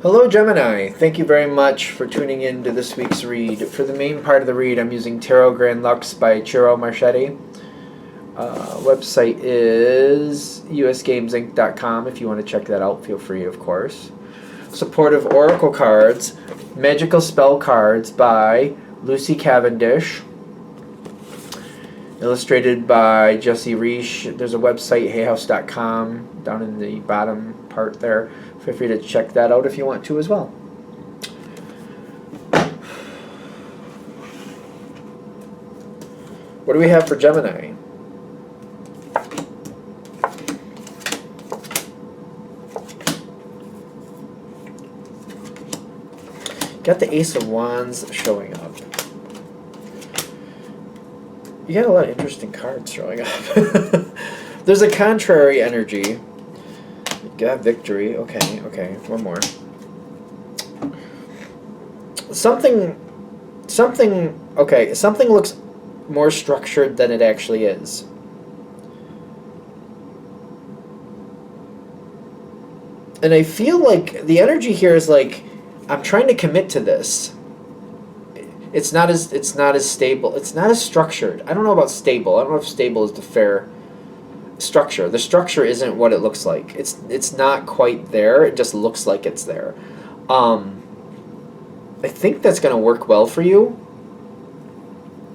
Hello, Gemini. Thank you very much for tuning in to this week's read. For the main part of the read, I'm using Tarot Grand Lux by Ciro Marchetti. Website is usgamesinc.com. If you want to check that out, feel free, of course. Supportive Oracle cards, Magical Spell cards by Lucy Cavendish. Illustrated by Jesse Reish. There's a website, hayhouse.com, down in the bottom part there. Feel free to check that out if you want to as well. What do we have for Gemini? Got the Ace of Wands showing up. You got a lot of interesting cards showing up. There's a contrary energy. You got victory. Okay. One more. Something looks more structured than it actually is. And I feel like the energy here is like, I'm trying to commit to this. It's not as stable. It's not as structured. I don't know about stable. I don't know if stable is the fair structure. The structure isn't what it looks like. It's not quite there. It just looks like it's there. I think that's going to work well for you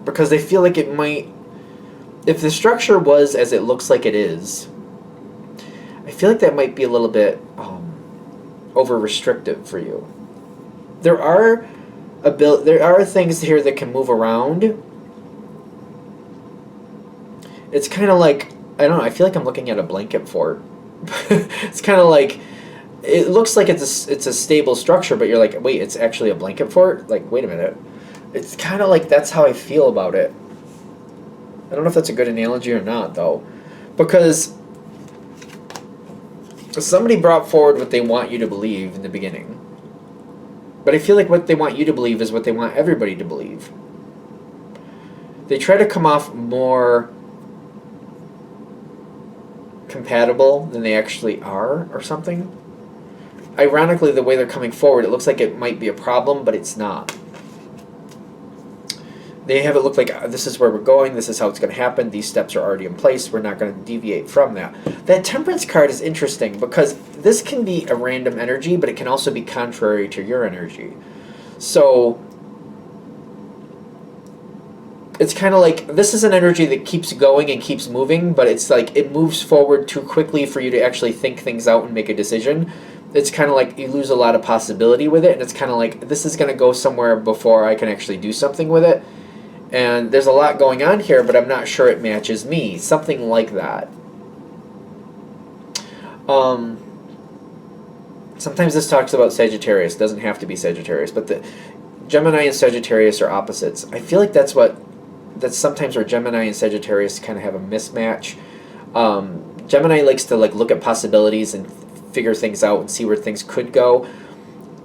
because I feel like it might. If the structure was as it looks like it is, I feel like that might be a little bit over restrictive for you. There are things here that can move around. It's kind of like, I don't know, I feel like I'm looking at a blanket fort. It's kind of like, it looks like it's a stable structure, but you're like, wait, it's actually a blanket fort? Like, wait a minute. It's kind of like that's how I feel about it. I don't know if that's a good analogy or not, though. Because somebody brought forward what they want you to believe in the beginning. But I feel like what they want you to believe is what they want everybody to believe. They try to come off more compatible than they actually are, or something. Ironically, the way they're coming forward, it looks like it might be a problem, but it's not. They have it look like this is where we're going, this is how it's going to happen, these steps are already in place, we're not going to deviate from that. That Temperance card is interesting because this can be a random energy, but it can also be contrary to your energy. So it's kind of like this is an energy that keeps going and keeps moving, but it's like it moves forward too quickly for you to actually think things out and make a decision. It's kind of like you lose a lot of possibility with it, and it's kind of like this is going to go somewhere before I can actually do something with it. And there's a lot going on here, but I'm not sure it matches me. Something like that. Sometimes this talks about Sagittarius. It doesn't have to be Sagittarius, but the Gemini and Sagittarius are opposites. I feel like that's sometimes where Gemini and Sagittarius kind of have a mismatch. Gemini likes to look at possibilities and figure things out and see where things could go.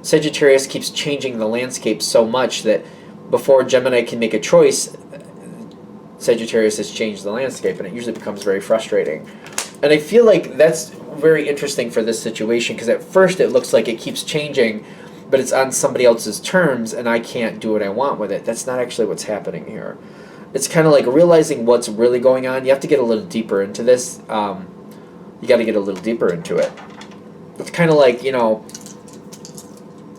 Sagittarius keeps changing the landscape so much that before Gemini can make a choice, Sagittarius has changed the landscape, and it usually becomes very frustrating. And I feel like that's very interesting for this situation, because at first it looks like it keeps changing, but it's on somebody else's terms, and I can't do what I want with it. That's not actually what's happening here. It's kind of like realizing what's really going on. You have to get a little deeper into this. You got to get a little deeper into it. It's kind of like,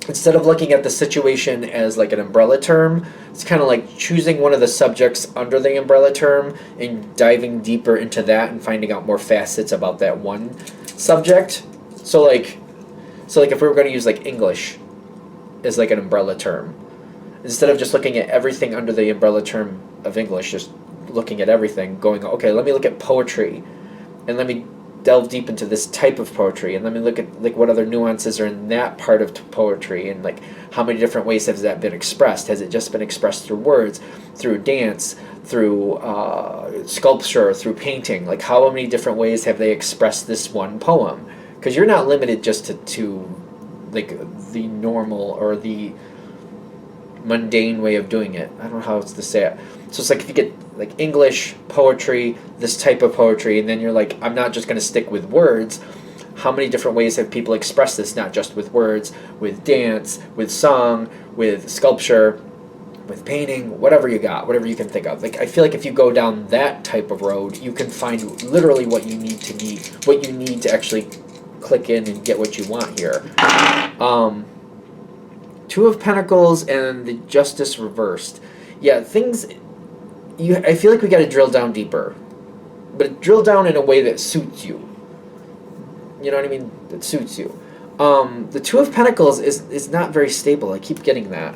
instead of looking at the situation as like an umbrella term, it's kind of like choosing one of the subjects under the umbrella term and diving deeper into that and finding out more facets about that one subject. So like if we were going to use like English as like an umbrella term, instead of just looking at everything under the umbrella term of English, just looking at everything, going, okay, let me look at poetry, and let me delve deep into this type of poetry, and let me look at like what other nuances are in that part of poetry, and like how many different ways has that been expressed. Has it just been expressed through words, through dance, through sculpture, through painting? Like how many different ways have they expressed this one poem? Because you're not limited just to like the normal or the mundane way of doing it. I don't know how else to say it. So it's like if you get like English, poetry, this type of poetry, and then you're like, I'm not just going to stick with words. How many different ways have people expressed this, not just with words, with dance, with song, with sculpture, with painting, whatever you got, whatever you can think of. Like, I feel like if you go down that type of road, you can find literally what you need to actually click in and get what you want here. Two of Pentacles and the Justice reversed. Yeah, I feel like we got to drill down deeper, but drill down in a way that suits you. You know what I mean? That suits you. The Two of Pentacles is not very stable. I keep getting that.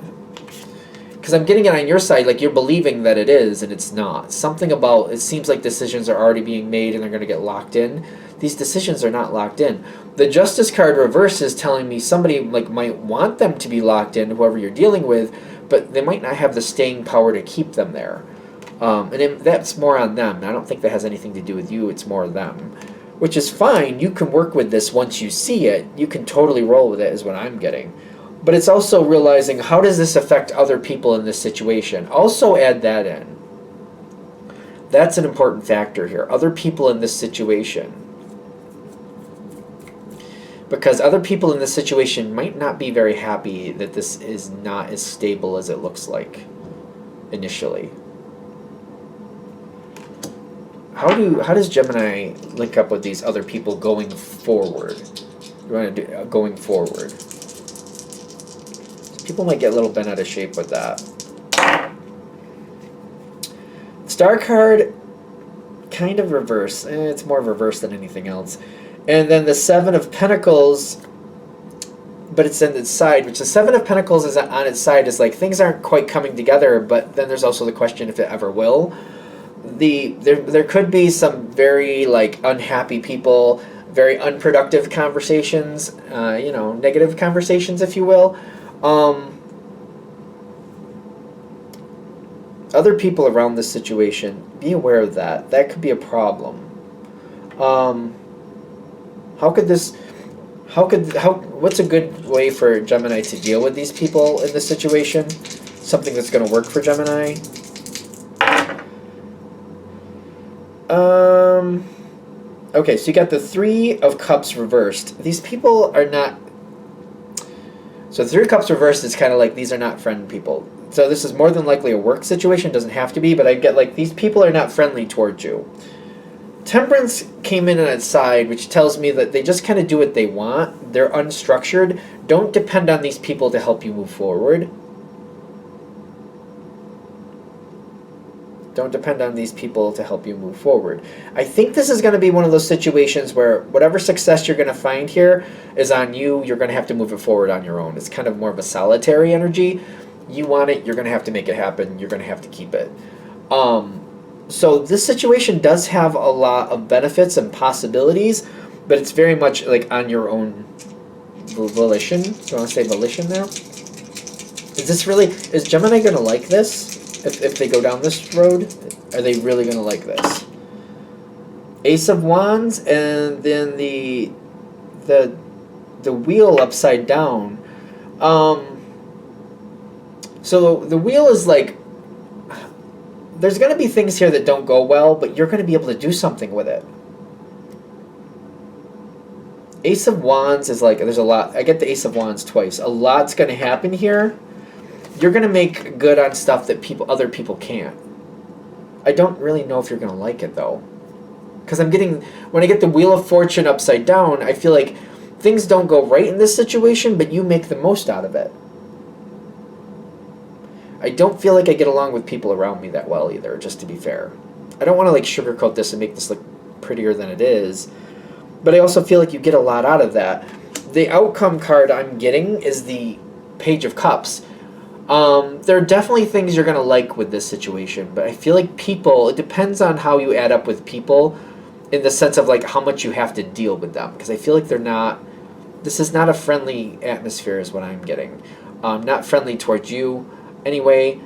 Because I'm getting it on your side, like you're believing that it is, and it's not. Something about, it seems like decisions are already being made and they're going to get locked in. These decisions are not locked in. The Justice card reverse is telling me somebody like might want them to be locked in, whoever you're dealing with, but they might not have the staying power to keep them there. That's more on them. I don't think that has anything to do with you. It's more them. Which is fine. You can work with this once you see it. You can totally roll with it is what I'm getting. But it's also realizing, how does this affect other people in this situation? Also add that in. That's an important factor here. Other people in this situation. Because other people in this situation might not be very happy that this is not as stable as it looks like initially. How does Gemini link up with these other people going forward? You want to do going forward. People might get a little bent out of shape with that. Star card, kind of reverse. It's more reverse than anything else. And then the Seven of Pentacles, but it's on its side, which the Seven of Pentacles is on its side, is like things aren't quite coming together, but then there's also the question if it ever will. There could be some very like unhappy people, very unproductive conversations, negative conversations, if you will. Other people around this situation, be aware of that. That could be a problem. What's a good way for Gemini to deal with these people in this situation? Something that's going to work for Gemini? Okay, so you got the Three of Cups reversed. These people are not... So the Three of Cups reversed is kind of like, these are not friend people. So this is more than likely a work situation. Doesn't have to be, but I get like, these people are not friendly towards you. Temperance came in on its side, which tells me that they just kind of do what they want. They're unstructured. Don't depend on these people to help you move forward. Don't depend on these people to help you move forward. I think this is going to be one of those situations where whatever success you're going to find here is on you. You're going to have to move it forward on your own. It's kind of more of a solitary energy. You want it, you're going to have to make it happen. You're going to have to keep it. So this situation does have a lot of benefits and possibilities, but it's very much like on your own volition. Do you want to say volition now? Is Gemini going to like this? If they go down this road, are they really going to like this? Ace of Wands, and then the wheel upside down. So the wheel is like, there's going to be things here that don't go well, but you're going to be able to do something with it. Ace of Wands is like, there's a lot. I get the Ace of Wands twice. A lot's going to happen here. You're going to make good on stuff that other people can't. I don't really know if you're going to like it, though. Because when I get the Wheel of Fortune upside down, I feel like things don't go right in this situation, but you make the most out of it. I don't feel like I get along with people around me that well either, just to be fair. I don't want to like sugarcoat this and make this look prettier than it is, but I also feel like you get a lot out of that. The outcome card I'm getting is the Page of Cups. There are definitely things you're going to like with this situation, but I feel like it depends on how you add up with people in the sense of like how much you have to deal with them, because I feel like this is not a friendly atmosphere is what I'm getting. Not friendly towards you. Anyway,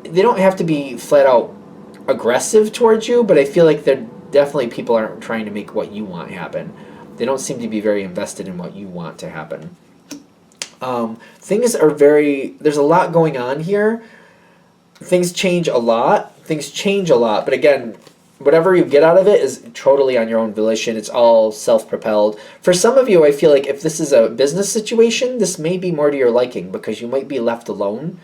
they don't have to be flat out aggressive towards you, but I feel like people aren't trying to make what you want happen. They don't seem to be very invested in what you want to happen. There's a lot going on here. Things change a lot, but again, whatever you get out of it is totally on your own volition. It's all self-propelled. For some of you, I feel like if this is a business situation, this may be more to your liking because you might be left alone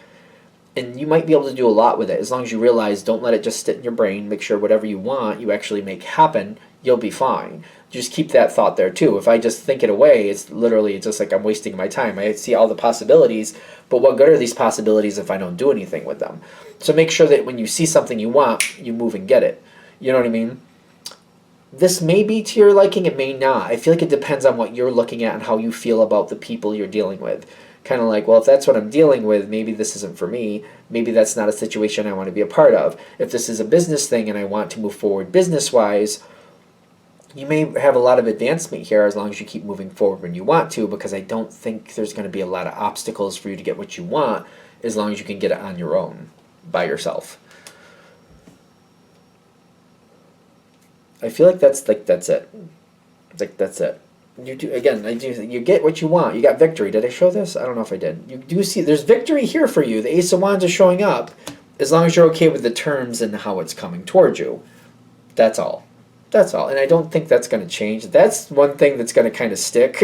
and you might be able to do a lot with it as long as you realize don't let it just sit in your brain. Make sure whatever you want, you actually make happen. You'll be fine. Just keep that thought there too. If I just think it away, it's literally just like I'm wasting my time. I see all the possibilities, but what good are these possibilities if I don't do anything with them? So make sure that when you see something you want, you move and get it. You know what I mean? This may be to your liking, it may not. I feel like it depends on what you're looking at and how you feel about the people you're dealing with. Kind of like, well, if that's what I'm dealing with, maybe this isn't for me. Maybe that's not a situation I want to be a part of. If this is a business thing and I want to move forward business-wise, you may have a lot of advancement here as long as you keep moving forward when you want to, because I don't think there's going to be a lot of obstacles for you to get what you want as long as you can get it on your own, by yourself. I feel like that's it. That's it. You do again. You get what you want. You got victory. Did I show this? I don't know if I did. You do see there's victory here for you. The Ace of Wands is showing up, as long as you're okay with the terms and how it's coming towards you. That's all. That's all. And I don't think that's going to change. That's one thing that's going to kind of stick.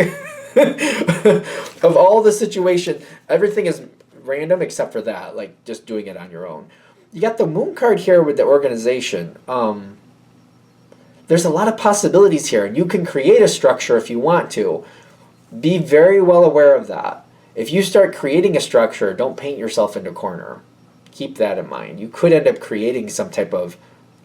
Of all the situation, everything is random except for that. Like just doing it on your own. You got the Moon card here with the organization. There's a lot of possibilities here, and you can create a structure if you want to. Be very well aware of that. If you start creating a structure, don't paint yourself into a corner. Keep that in mind. You could end up creating some type of,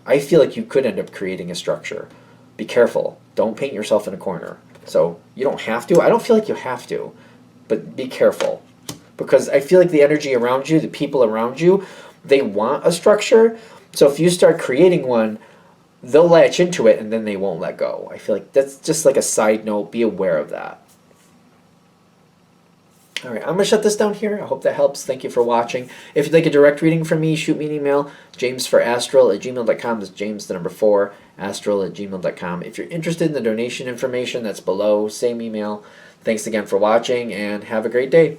I feel like you could end up creating a structure. Be careful. Don't paint yourself in a corner. So you don't have to. I don't feel like you have to, but be careful. Because I feel like the energy around you, the people around you, they want a structure. So if you start creating one, they'll latch into it and then they won't let go. I feel like that's just like a side note. Be aware of that. All right, I'm going to shut this down here. I hope that helps. Thank you for watching. If you'd like a direct reading from me, shoot me an email, jamesforastral@gmail.com. That's James, the number 4, astral@gmail.com. If you're interested in the donation information, that's below. Same email. Thanks again for watching, and have a great day.